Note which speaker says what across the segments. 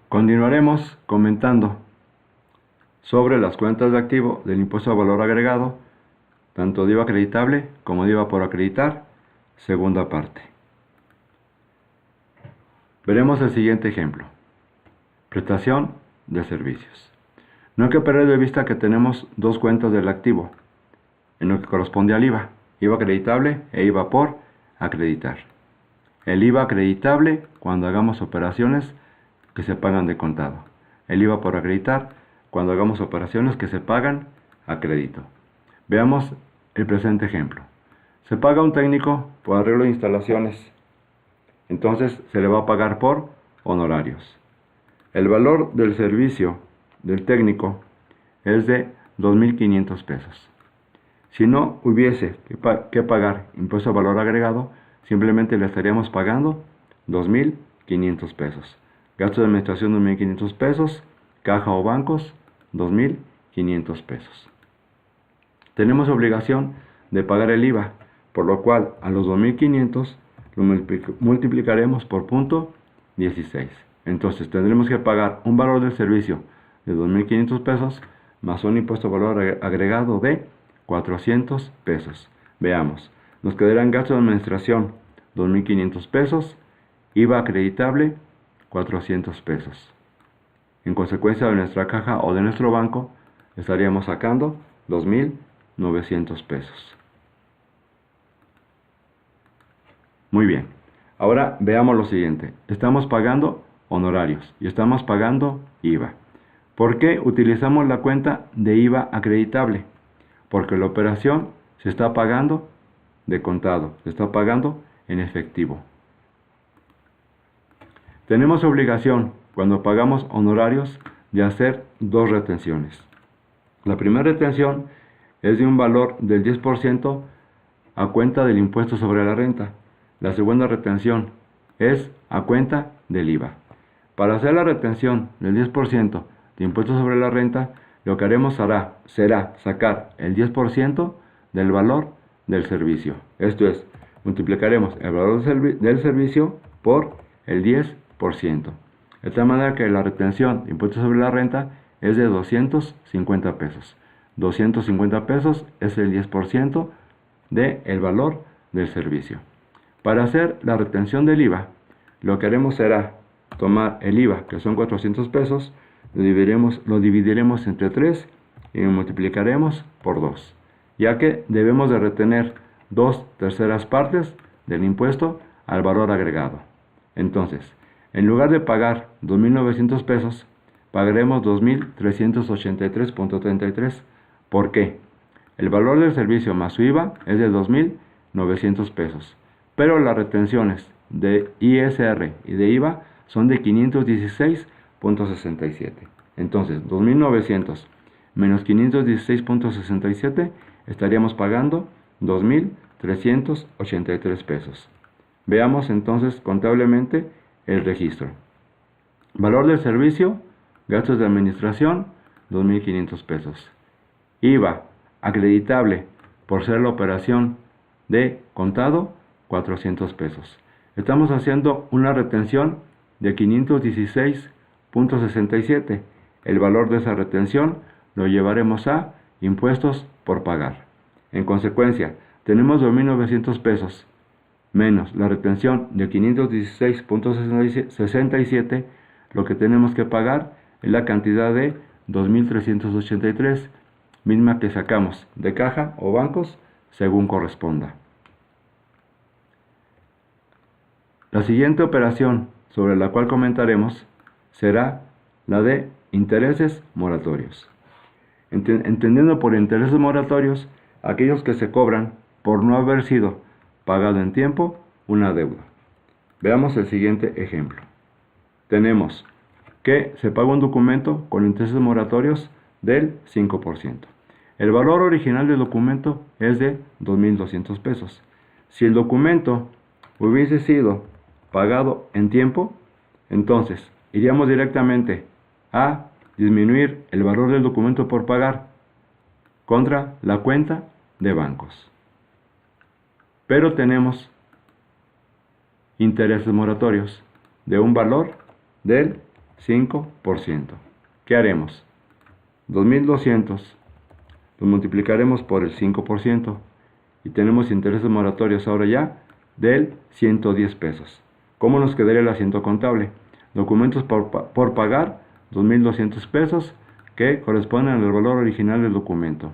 Speaker 1: Continuaremos comentando sobre las cuentas de activo del impuesto al valor agregado, tanto de IVA acreditable como de IVA por acreditar, segunda parte. Veremos el siguiente ejemplo. Prestación de servicios. No hay que perder de vista que tenemos dos cuentas del activo, en lo que corresponde al IVA, IVA acreditable e IVA por acreditar. El IVA acreditable cuando hagamos operaciones que se pagan de contado. El IVA por acreditar cuando hagamos operaciones que se pagan a crédito. Veamos el presente ejemplo. Se paga a un técnico por arreglo de instalaciones. Entonces se le va a pagar por honorarios. El valor del servicio del técnico es de 2.500 pesos. Si no hubiese que pagar impuesto al valor agregado, simplemente le estaríamos pagando 2.500 pesos. Gasto de administración 2.500 pesos, caja o bancos 2.500 pesos. Tenemos obligación de pagar el IVA, por lo cual a los 2.500 lo multiplicaremos por punto 16. Entonces tendremos que pagar un valor del servicio de 2.500 pesos más un impuesto al valor agregado de 400 pesos. Veamos, nos quedarán gastos de administración 2.500 pesos, IVA acreditable 400 pesos. En consecuencia de nuestra caja o de nuestro banco estaríamos sacando 2.900 pesos. Muy bien, ahora veamos lo siguiente. Estamos pagando honorarios y estamos pagando IVA. ¿Por qué utilizamos la cuenta de IVA acreditable? Porque la operación se está pagando de contado, se está pagando en efectivo. Tenemos obligación, cuando pagamos honorarios, de hacer dos retenciones. La primera retención es de un valor del 10% a cuenta del impuesto sobre la renta. La segunda retención es a cuenta del IVA. Para hacer la retención del 10% de impuesto sobre la renta, lo que haremos será sacar el 10% del valor del servicio. Esto es, multiplicaremos el valor del servicio por el 10%. De tal manera que la retención de impuestos sobre la renta es de 250 pesos. 250 pesos es el 10% del valor del servicio. Para hacer la retención del IVA, lo que haremos será tomar el IVA, que son 400 pesos, lo dividiremos entre 3 y lo multiplicaremos por 2, ya que debemos de retener 2/3 partes del impuesto al valor agregado. Entonces, en lugar de pagar 2.900 pesos, pagaremos 2.383.33. ¿Por qué? El valor del servicio más su IVA es de 2.900 pesos, pero las retenciones de ISR y de IVA son de 516.67. Entonces, 2.900 menos 516.67 estaríamos pagando 2.383 pesos. Veamos entonces contablemente el registro. Valor del servicio, gastos de administración, 2.500 pesos. IVA acreditable por ser la operación de contado, 400 pesos. Estamos haciendo una retención de 516.67. El valor de esa retención lo llevaremos a impuestos por pagar. En consecuencia, tenemos 2.900 pesos menos la retención de 516.67. Lo que tenemos que pagar es la cantidad de 2.383, misma que sacamos de caja o bancos según corresponda. La siguiente operación sobre la cual comentaremos será la de intereses moratorios. Entendiendo por intereses moratorios aquellos que se cobran por no haber sido pagado en tiempo una deuda. Veamos el siguiente ejemplo. Tenemos que se paga un documento con intereses moratorios del 5%. El valor original del documento es de 2.200 pesos. Si el documento hubiese sido pagado en tiempo, entonces iríamos directamente a disminuir el valor del documento por pagar contra la cuenta de bancos. Pero tenemos intereses moratorios de un valor del 5%. ¿Qué haremos? 2,200 lo multiplicaremos por el 5% y tenemos intereses moratorios ahora ya del 110 pesos. ¿Cómo nos quedaría el asiento contable? Documentos por pagar, 2,200 pesos, que corresponden al valor original del documento.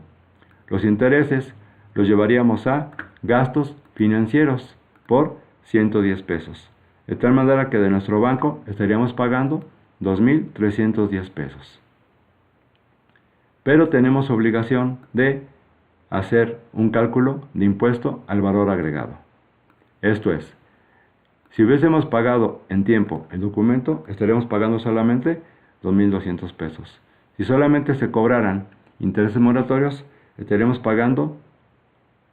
Speaker 1: Los intereses los llevaríamos a gastos financieros por 110 pesos. De tal manera que de nuestro banco estaríamos pagando 2,310 pesos. Pero tenemos obligación de hacer un cálculo de impuesto al valor agregado. Esto es, si hubiésemos pagado en tiempo el documento, estaríamos pagando solamente 2,200 pesos. Si solamente se cobraran intereses moratorios, estaríamos pagando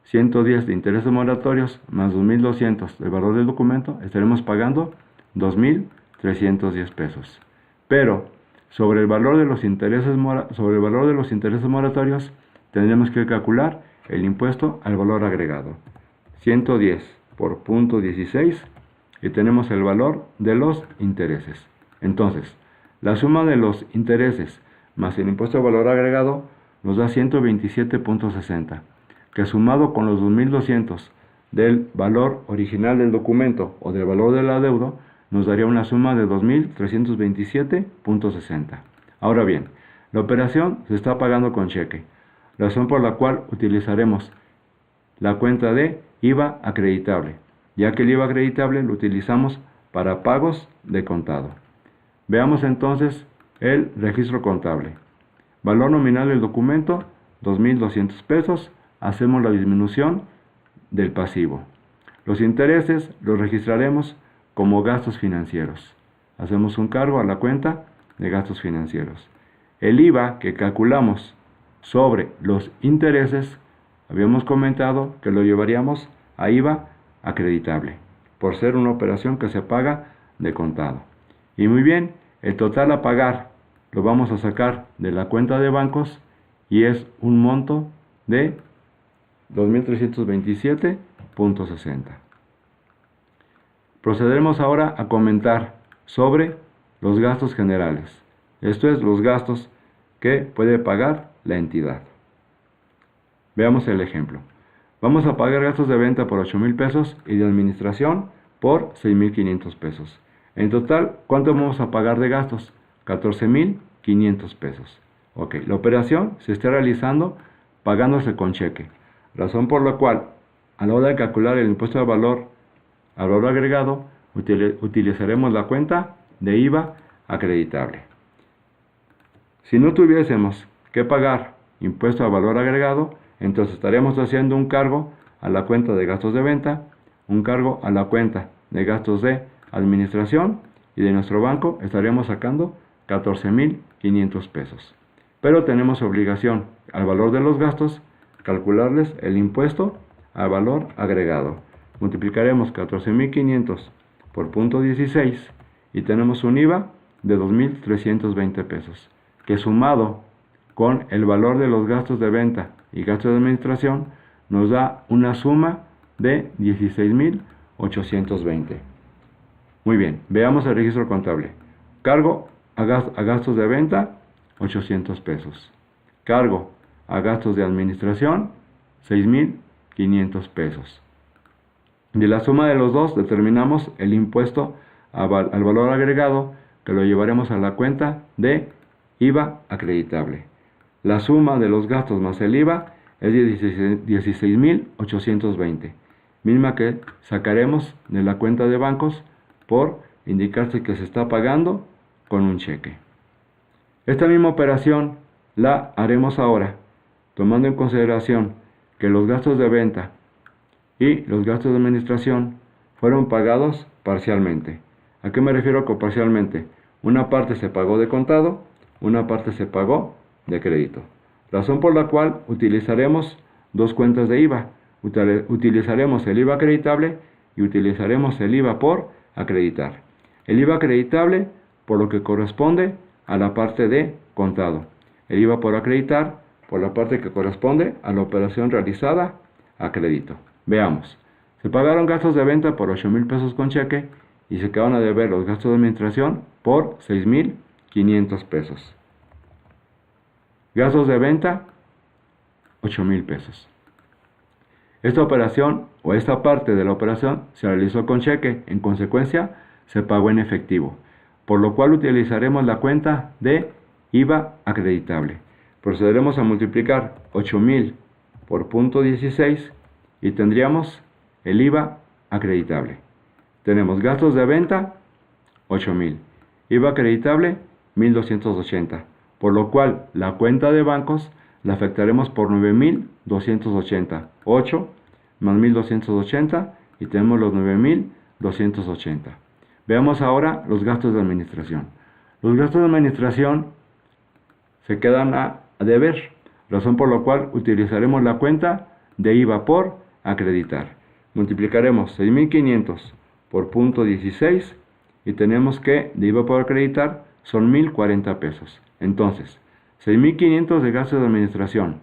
Speaker 1: 110 de intereses moratorios más 2,200 del valor del documento, estaremos pagando 2,310 pesos. Pero sobre el valor de los intereses moratorios tendremos que calcular el impuesto al valor agregado. 110 por 0.16 y tenemos el valor de los intereses. Entonces, la suma de los intereses más el impuesto al valor agregado nos da 127.60, que sumado con los 2,200 del valor original del documento o del valor del adeudo, nos daría una suma de 2,327.60. Ahora bien, la operación se está pagando con cheque, razón por la cual utilizaremos la cuenta de IVA acreditable, ya que el IVA acreditable lo utilizamos para pagos de contado. Veamos entonces el registro contable. Valor nominal del documento, 2,200 pesos. Hacemos la disminución del pasivo. Los intereses los registraremos como gastos financieros. Hacemos un cargo a la cuenta de gastos financieros. El IVA que calculamos sobre los intereses, habíamos comentado que lo llevaríamos a IVA acreditable, por ser una operación que se paga de contado. Y muy bien, el total a pagar lo vamos a sacar de la cuenta de bancos y es un monto de 2,327.60. Procederemos ahora a comentar sobre los gastos generales. Esto es, los gastos que puede pagar la entidad. Veamos el ejemplo. Vamos a pagar gastos de venta por 8,000 pesos y de administración por 6,500 pesos. En total, ¿cuánto vamos a pagar de gastos? 14,500 pesos. Ok, la operación se está realizando pagándose con cheque, razón por la cual a la hora de calcular el impuesto al valor agregado utilizaremos la cuenta de IVA acreditable. Si no tuviésemos que pagar impuesto al valor agregado, entonces estaríamos haciendo un cargo a la cuenta de gastos de venta, un cargo a la cuenta de gastos de administración y de nuestro banco estaríamos sacando 14,500 pesos. Pero tenemos obligación al valor de los gastos calcularles el impuesto al valor agregado. Multiplicaremos 14,500 por 0.16 y tenemos un IVA de 2,320 pesos, que sumado con el valor de los gastos de venta y gastos de administración nos da una suma de 16,820. Muy bien, veamos el registro contable. Cargo a gastos de venta, 800 pesos. Cargo a gastos de administración, 6,500 pesos. De la suma de los dos determinamos el impuesto al valor agregado, que lo llevaremos a la cuenta de IVA acreditable. La suma de los gastos más el IVA es 16,820, misma que sacaremos de la cuenta de bancos por indicarse que se está pagando con un cheque. Esta misma operación la haremos ahora, tomando en consideración que los gastos de venta y los gastos de administración fueron pagados parcialmente. ¿A qué me refiero con parcialmente? Una parte se pagó de contado, una parte se pagó de crédito. Razón por la cual utilizaremos dos cuentas de IVA. Utilizaremos el IVA acreditable y utilizaremos el IVA por acreditar. El IVA acreditable por lo que corresponde a la parte de contado. El IVA por acreditar por la parte que corresponde a la operación realizada a crédito. Veamos. Se pagaron gastos de venta por 8,000 pesos con cheque y se quedaron a deber los gastos de administración por 6,500 pesos. Gastos de venta, 8,000 pesos. Esta operación o esta parte de la operación se realizó con cheque, en consecuencia se pagó en efectivo, por lo cual utilizaremos la cuenta de IVA acreditable. Procederemos a multiplicar 8,000 por 0.16 y tendríamos el IVA acreditable. Tenemos gastos de venta, 8,000. IVA acreditable, 1,280. Por lo cual la cuenta de bancos la afectaremos por 9,280. 8 más 1,280 y tenemos los 9,280. Veamos ahora los gastos de administración. Los gastos de administración se quedan a deber, razón por la cual utilizaremos la cuenta de IVA por acreditar. Multiplicaremos 6,500 por 0.16 y tenemos que de IVA por acreditar son 1,040 pesos. Entonces, 6,500 de gastos de administración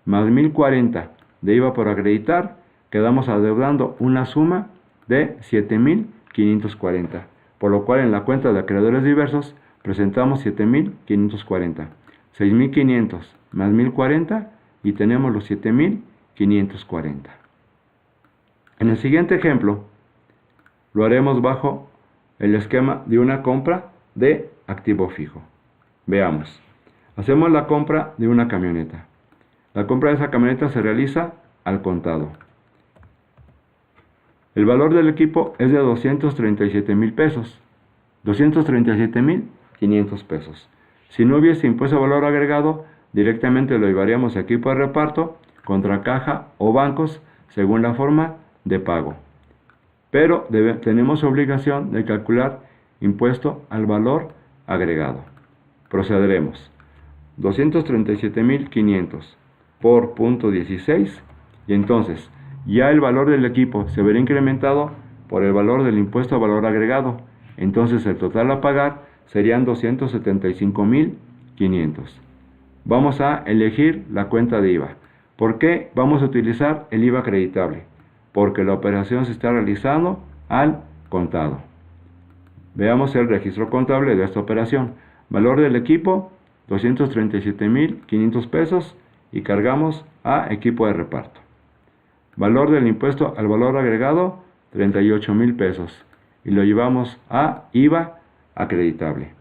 Speaker 1: más 1,040 de IVA por acreditar, quedamos adeudando una suma de 7,540, por lo cual en la cuenta de acreedores diversos presentamos 7,540, 6,500 más 1,040 y tenemos los 7,540. En el siguiente ejemplo, lo haremos bajo el esquema de una compra de activo fijo. Veamos. Hacemos la compra de una camioneta. La compra de esa camioneta se realiza al contado. El valor del equipo es de 237,000 pesos. 237,500 pesos. Si no hubiese impuesto valor agregado, directamente lo llevaríamos a equipo de reparto, contra caja o bancos, según la forma de pago. Pero tenemos obligación de calcular impuesto al valor agregado. Procederemos. 237,500 por 0.16 y entonces ya el valor del equipo se verá incrementado por el valor del impuesto a valor agregado. Entonces el total a pagar serían 275,500. Vamos a elegir la cuenta de IVA. ¿Por qué vamos a utilizar el IVA acreditable? Porque la operación se está realizando al contado. Veamos el registro contable de esta operación. Valor del equipo, 237,500 pesos y cargamos a equipo de reparto. Valor del impuesto al valor agregado, 38,000 pesos y lo llevamos a IVA acreditable.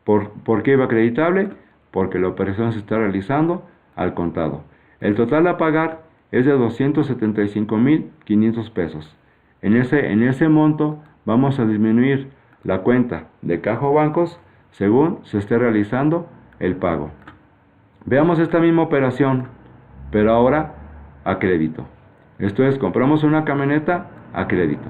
Speaker 1: ¿Por qué IVA acreditable? Porque la operación se está realizando al contado. El total a pagar es de 275,500 pesos. En ese monto vamos a disminuir la cuenta de caja o bancos según se esté realizando el pago. Veamos esta misma operación, pero ahora a crédito. Esto es, compramos una camioneta a crédito.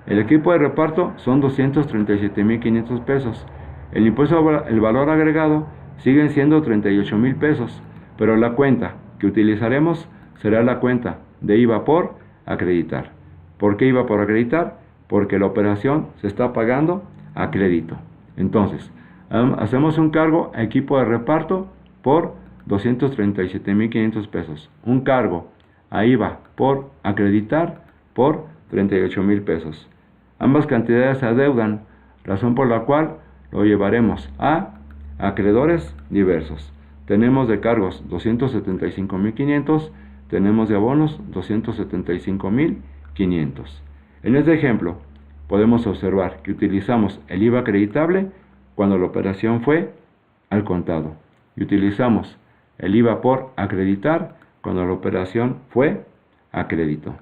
Speaker 1: El equipo de reparto son 237,500 pesos. El impuesto, el valor agregado, siguen siendo 38,000 pesos, pero la cuenta que utilizaremos será la cuenta de IVA por acreditar. ¿Por qué IVA por acreditar? Porque la operación se está pagando a crédito. Entonces, hacemos un cargo a equipo de reparto por 237,500 pesos. Un cargo a IVA por acreditar por 38,000 pesos. Ambas cantidades se adeudan, razón por la cual lo llevaremos a acreedores diversos. Tenemos de cargos 275,500, tenemos de abonos 275,500. En este ejemplo, podemos observar que utilizamos el IVA acreditable cuando la operación fue al contado y utilizamos el IVA por acreditar cuando la operación fue a crédito.